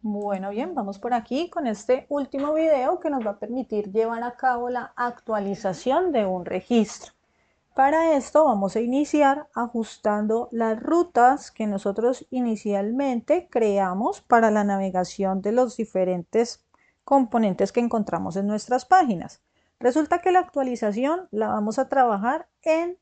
Bueno, bien, vamos por aquí con este último video que nos va a permitir llevar a cabo la actualización de un registro. Para esto vamos a iniciar ajustando las rutas que nosotros inicialmente creamos para la navegación de los diferentes componentes que encontramos en nuestras páginas. Resulta que la actualización la vamos a trabajar en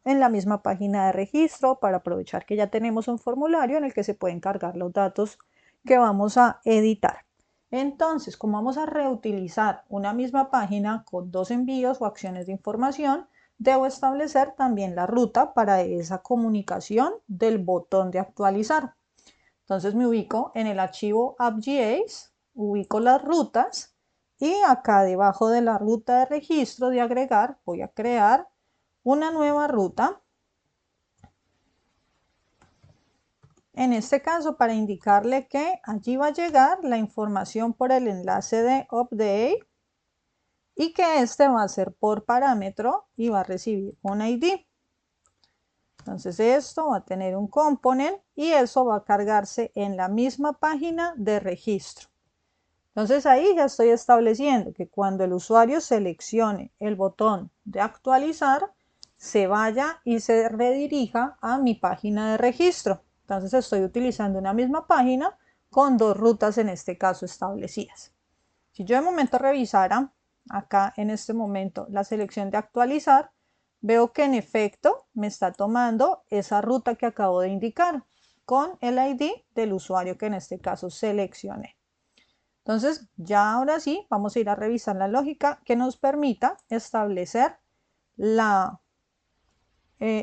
la misma página de registro para aprovechar que ya tenemos un formulario en el que se pueden cargar los datos que vamos a editar. Entonces, como vamos a reutilizar una misma página con dos envíos o acciones de información, debo establecer también la ruta para esa comunicación del botón de actualizar. Entonces me ubico en el archivo app.js, ubico las rutas y acá debajo de la ruta de registro de agregar voy a crear una nueva ruta. En este caso, para indicarle que allí va a llegar la información por el enlace de update y que este va a ser por parámetro y va a recibir un ID. Entonces esto va a tener un component y eso va a cargarse en la misma página de registro. Entonces ahí ya estoy estableciendo que cuando el usuario seleccione el botón de actualizar, se vaya y se redirija a mi página de registro. Entonces estoy utilizando una misma página con dos rutas en este caso establecidas. Si yo de momento revisara acá en este momento la selección de actualizar, veo que en efecto me está tomando esa ruta que acabo de indicar con el ID del usuario que en este caso seleccioné. Entonces ya ahora sí vamos a ir a revisar la lógica que nos permita establecer la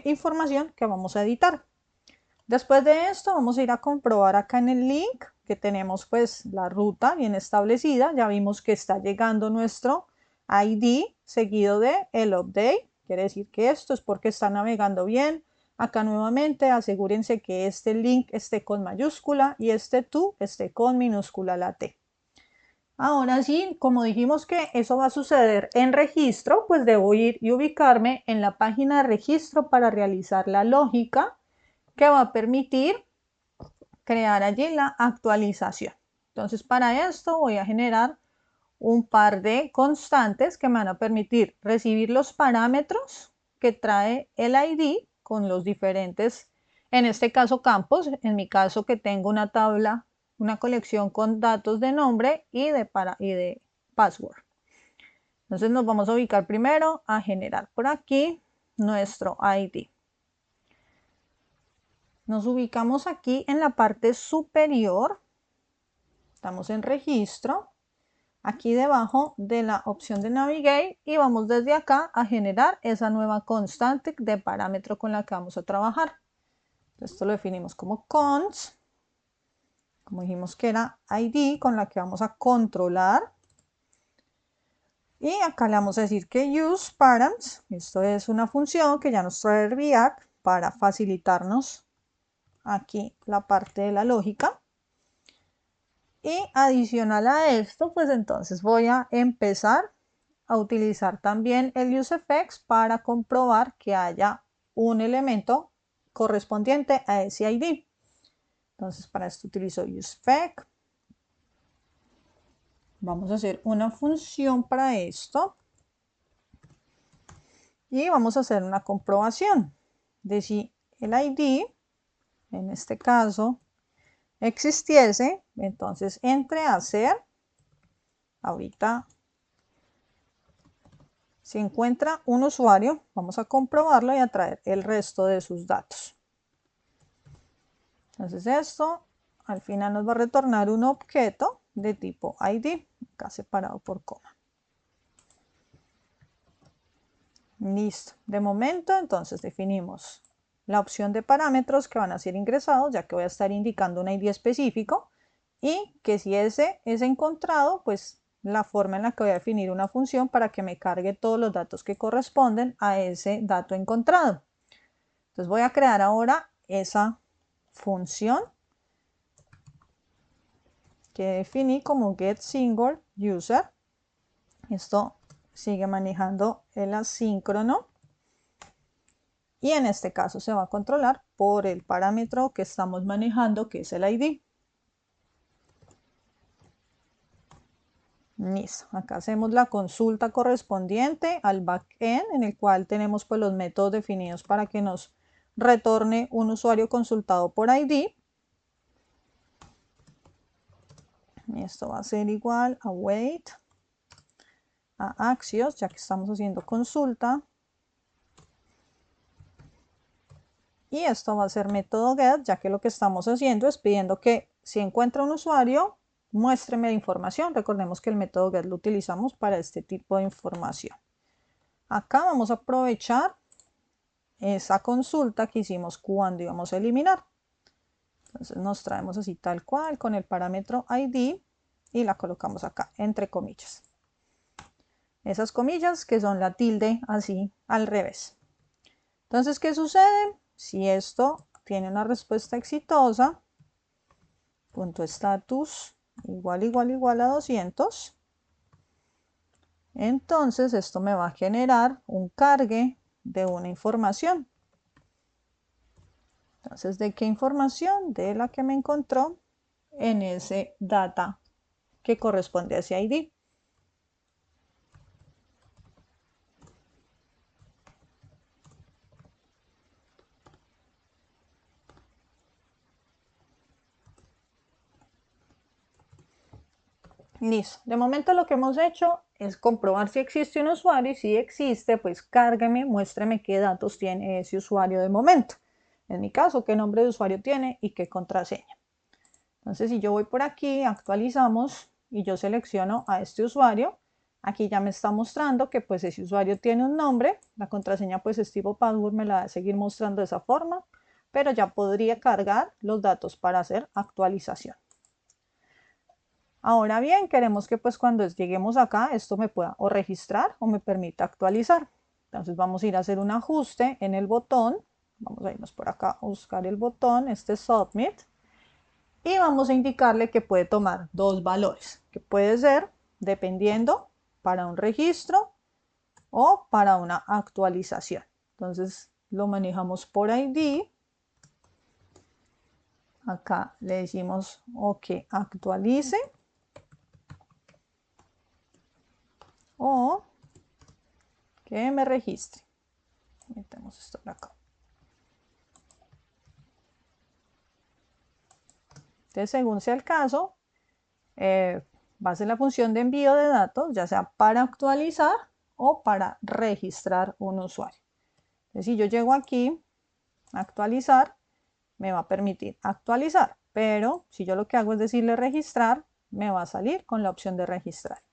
información que vamos a editar. Después de esto vamos a ir a comprobar acá en el link que tenemos pues la ruta bien establecida. Ya vimos que está llegando nuestro ID seguido de el update. Quiere decir que esto es porque está navegando bien. Acá nuevamente asegúrense que este link esté con mayúscula y este to esté con minúscula la T. Ahora sí, como dijimos que eso va a suceder en registro, pues debo ir y ubicarme en la página de registro para realizar la lógica que va a permitir crear allí la actualización. Entonces para esto voy a generar un par de constantes que me van a permitir recibir los parámetros que trae el ID con los diferentes, en este caso campos, en mi caso que tengo una tabla, una colección con datos de nombre y de password. Entonces nos vamos a ubicar primero a generar por aquí nuestro ID. Nos ubicamos aquí en la parte superior, estamos en registro, aquí debajo de la opción de Navigate y vamos desde acá a generar esa nueva constante de parámetro con la que vamos a trabajar. Esto lo definimos como const, como dijimos que era ID con la que vamos a controlar. Y acá le vamos a decir que use params, esto es una función que ya nos trae React para facilitarnos aquí la parte de la lógica. Y adicional a esto, pues entonces voy a empezar a utilizar también el useEffects para comprobar que haya un elemento correspondiente a ese ID. Entonces para esto utilizo useEffects. Vamos a hacer una función para esto. Y vamos a hacer una comprobación de si el ID, en este caso, existiese. Entonces entre a hacer, ahorita si encuentra un usuario, vamos a comprobarlo y a traer el resto de sus datos. Entonces esto al final nos va a retornar un objeto de tipo ID, acá separado por coma. Listo. De momento entonces definimos la opción de parámetros que van a ser ingresados, ya que voy a estar indicando un ID específico, y que si ese es encontrado, pues la forma en la que voy a definir una función para que me cargue todos los datos que corresponden a ese dato encontrado. Entonces voy a crear ahora esa función que definí como getSingleUser. Esto sigue manejando el asíncrono. Y en este caso se va a controlar por el parámetro que estamos manejando, que es el ID. Listo, acá hacemos la consulta correspondiente al backend en el cual tenemos pues los métodos definidos para que nos retorne un usuario consultado por ID. Esto va a ser igual a wait, a Axios, ya que estamos haciendo consulta. Y esto va a ser método get, ya que lo que estamos haciendo es pidiendo que si encuentra un usuario, muéstreme la información. Recordemos que el método get lo utilizamos para este tipo de información. Acá vamos a aprovechar esa consulta que hicimos cuando íbamos a eliminar. Entonces nos traemos así tal cual con el parámetro ID y la colocamos acá entre comillas. Esas comillas que son la tilde así al revés. Entonces, ¿qué sucede? Si esto tiene una respuesta exitosa, punto estatus igual a 200, entonces esto me va a generar un cargue de una información. Entonces, ¿de qué información? De la que me encontró en ese data que corresponde a ese ID. Listo. De momento lo que hemos hecho es comprobar si existe un usuario y si existe, pues cárgueme, muéstreme qué datos tiene ese usuario de momento. En mi caso, qué nombre de usuario tiene y qué contraseña. Entonces, si yo voy por aquí, actualizamos y yo selecciono a este usuario, aquí ya me está mostrando que pues ese usuario tiene un nombre, la contraseña pues es tipo password, me la va a seguir mostrando de esa forma, pero ya podría cargar los datos para hacer actualización. Ahora bien, queremos que pues cuando lleguemos acá, esto me pueda o registrar o me permita actualizar. Entonces vamos a ir a hacer un ajuste en el botón, vamos a irnos por acá a buscar el botón, este Submit, y vamos a indicarle que puede tomar dos valores, que puede ser dependiendo para un registro o para una actualización. Entonces lo manejamos por ID. Acá le decimos o que actualice o que me registre. Metemos esto por acá. Entonces, según sea el caso, va a ser la función de envío de datos, ya sea para actualizar o para registrar un usuario. Entonces, si yo llego aquí a actualizar, me va a permitir actualizar, pero si yo lo que hago es decirle registrar, me va a salir con la opción de registrar.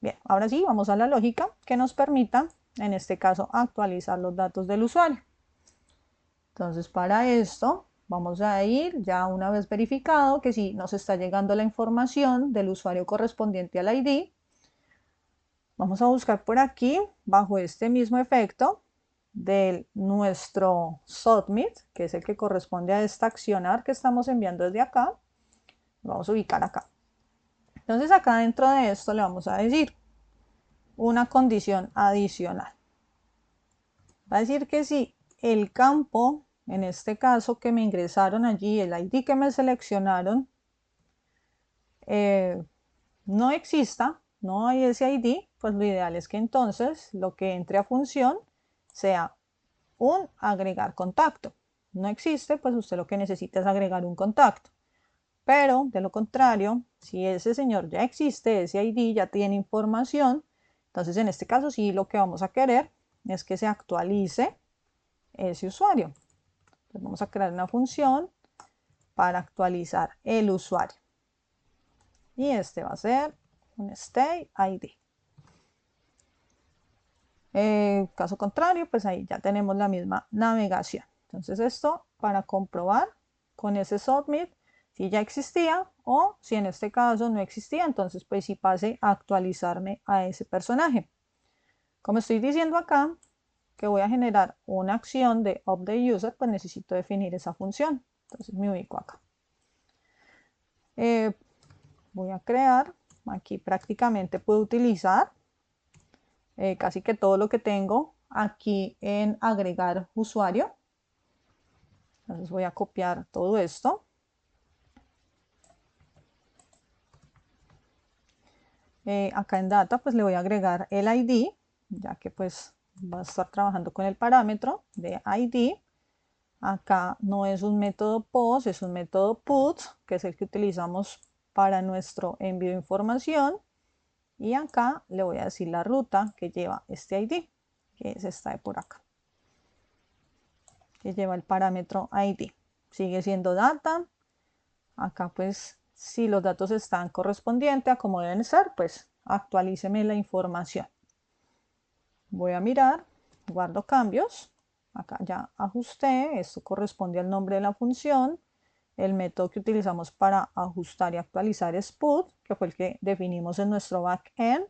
Bien, ahora sí, vamos a la lógica que nos permita, en este caso, actualizar los datos del usuario. Entonces, para esto, vamos a ir ya una vez verificado que si nos está llegando la información del usuario correspondiente al ID, vamos a buscar por aquí, bajo este mismo efecto, de nuestro submit, que es el que corresponde a esta accionar que estamos enviando desde acá. Lo vamos a ubicar acá. Entonces acá dentro de esto le vamos a decir una condición adicional. Va a decir que si el campo, en este caso que me ingresaron allí, el ID que me seleccionaron, no exista, no hay ese ID, pues lo ideal es que entonces lo que entre a función sea un agregar contacto. No existe, pues usted lo que necesita es agregar un contacto. Pero de lo contrario, si ese señor ya existe, ese ID ya tiene información, entonces en este caso sí lo que vamos a querer es que se actualice ese usuario. Entonces vamos a crear una función para actualizar el usuario. Y este va a ser un stay ID. Caso contrario, pues ahí ya tenemos la misma navegación. Entonces esto para comprobar con ese submit si ya existía o si en este caso no existía, entonces pues si pase a actualizarme a ese personaje. Como estoy diciendo acá que voy a generar una acción de update user, pues necesito definir esa función. Entonces me ubico acá. Voy a crear, aquí prácticamente puedo utilizar casi que todo lo que tengo aquí en agregar usuario. Entonces voy a copiar todo esto. Acá en data pues le voy a agregar el ID, ya que pues va a estar trabajando con el parámetro de ID. Acá no es un método post, es un método put, que es el que utilizamos para nuestro envío de información. Y acá le voy a decir la ruta que lleva este ID, que es esta de por acá, que lleva el parámetro ID. Sigue siendo data. Acá pues si los datos están correspondientes a como deben ser, pues actualíceme la información. Voy a mirar, guardo cambios. Acá ya ajusté, esto corresponde al nombre de la función. El método que utilizamos para ajustar y actualizar es put, que fue el que definimos en nuestro backend.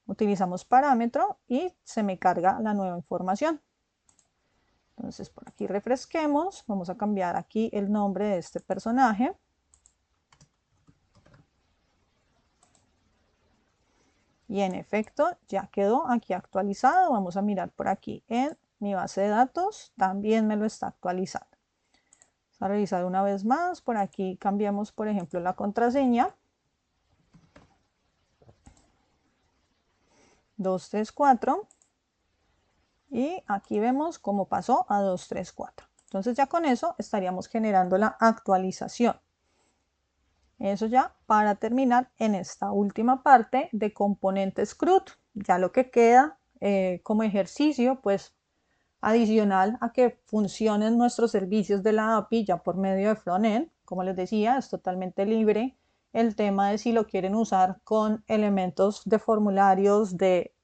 Utilizamos parámetro y se me carga la nueva información. Entonces por aquí refresquemos, vamos a cambiar aquí el nombre de este personaje. Y en efecto ya quedó aquí actualizado. Vamos a mirar por aquí en mi base de datos, también me lo está actualizando. Vamos a revisar una vez más, por aquí cambiamos por ejemplo la contraseña. 234 y aquí vemos cómo pasó a 234. Entonces ya con eso estaríamos generando la actualización. Eso ya para terminar en esta última parte de componentes CRUD. Ya lo que queda como ejercicio, pues adicional a que funcionen nuestros servicios de la API ya por medio de frontend. Como les decía, es totalmente libre el tema de si lo quieren usar con elementos de formularios, de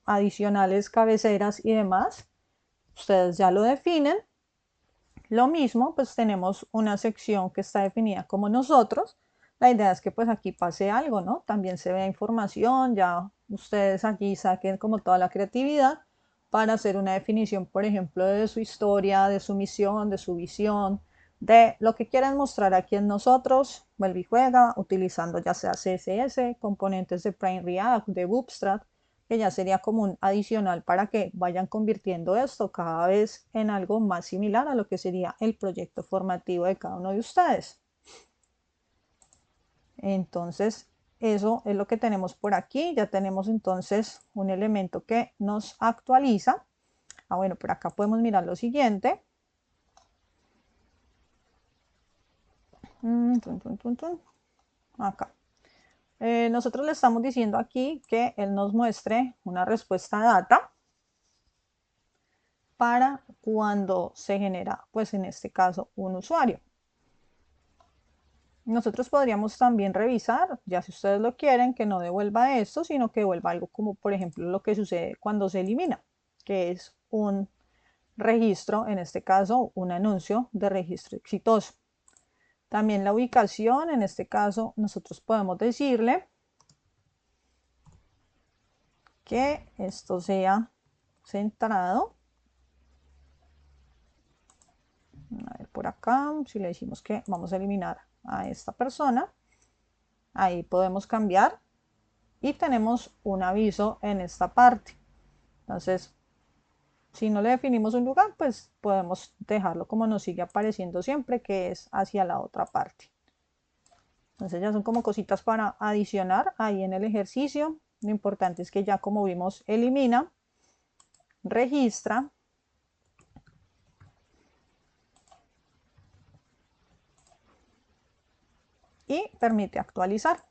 adicionales, cabeceras y demás. Ustedes ya lo definen. Lo mismo, pues tenemos una sección que está definida como nosotros. La idea es que pues aquí pase algo, ¿no? También se vea información, ya ustedes aquí saquen como toda la creatividad para hacer una definición, por ejemplo, de su historia, de su misión, de su visión, de lo que quieren mostrar aquí en nosotros. Vuelve y juega utilizando ya sea CSS, componentes de Plain React, de Bootstrap, que ya sería como un adicional para que vayan convirtiendo esto cada vez en algo más similar a lo que sería el proyecto formativo de cada uno de ustedes. Entonces, eso es lo que tenemos por aquí. Ya tenemos entonces un elemento que nos actualiza. Bueno, por acá podemos mirar lo siguiente. Acá. Nosotros le estamos diciendo aquí que él nos muestre una respuesta data para cuando se genera, pues en este caso, un usuario. Nosotros podríamos también revisar, ya si ustedes lo quieren, que no devuelva esto, sino que devuelva algo como, por ejemplo, lo que sucede cuando se elimina, que es un registro, en este caso, un anuncio de registro exitoso. También la ubicación, en este caso, nosotros podemos decirle que esto sea centrado. A ver, por acá, si le decimos que vamos a eliminar a esta persona, ahí podemos cambiar y tenemos un aviso en esta parte. Entonces, si no le definimos un lugar, pues podemos dejarlo como nos sigue apareciendo siempre, que es hacia la otra parte. Entonces ya son como cositas para adicionar ahí en el ejercicio. Lo importante es que ya como vimos, elimina, registra, y permite actualizar.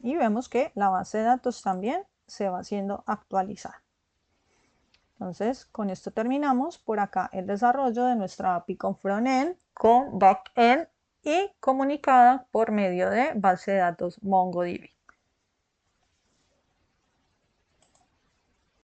Y vemos que la base de datos también se va haciendo actualizar. Entonces, con esto terminamos por acá el desarrollo de nuestra API con frontend, con backend y comunicada por medio de base de datos MongoDB.